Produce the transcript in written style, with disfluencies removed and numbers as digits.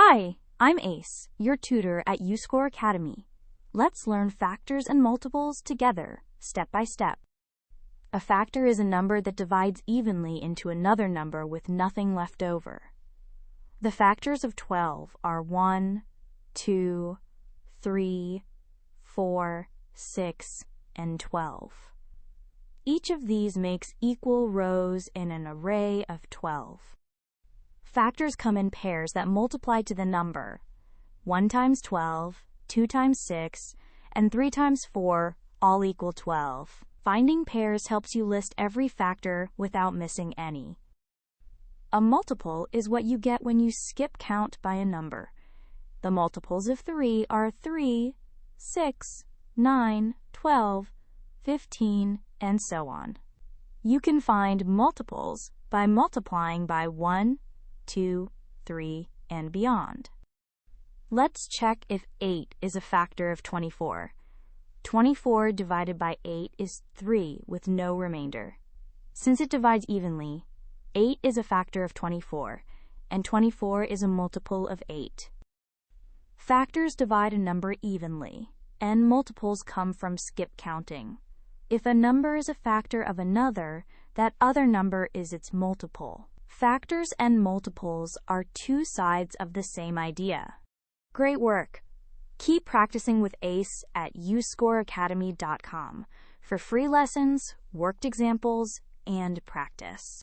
Hi, I'm Ace, your tutor at UScore Academy. Let's learn factors and multiples together, step by step. A factor is a number that divides evenly into another number with nothing left over. The factors of 12 are 1, 2, 3, 4, 6, and 12. Each of these makes equal rows in an array of 12. Factors come in pairs that multiply to the number. 1 times 12, 2 times 6, and 3 times 4 all equal 12. Finding pairs helps you list every factor without missing any. A multiple is what you get when you skip count by a number. The multiples of 3 are 3, 6, 9, 12, 15, and so on. You can find multiples by multiplying by 1, 2, 3, and beyond. Let's check if 8 is a factor of 24. 24 divided by 8 is 3 with no remainder. Since it divides evenly, 8 is a factor of 24, and 24 is a multiple of 8. Factors divide a number evenly, and multiples come from skip counting. If a number is a factor of another, that other number is its multiple. Factors and multiples are two sides of the same idea. Great work! Keep practicing with Ace at UScoreAcademy.com for free lessons, worked examples, and practice.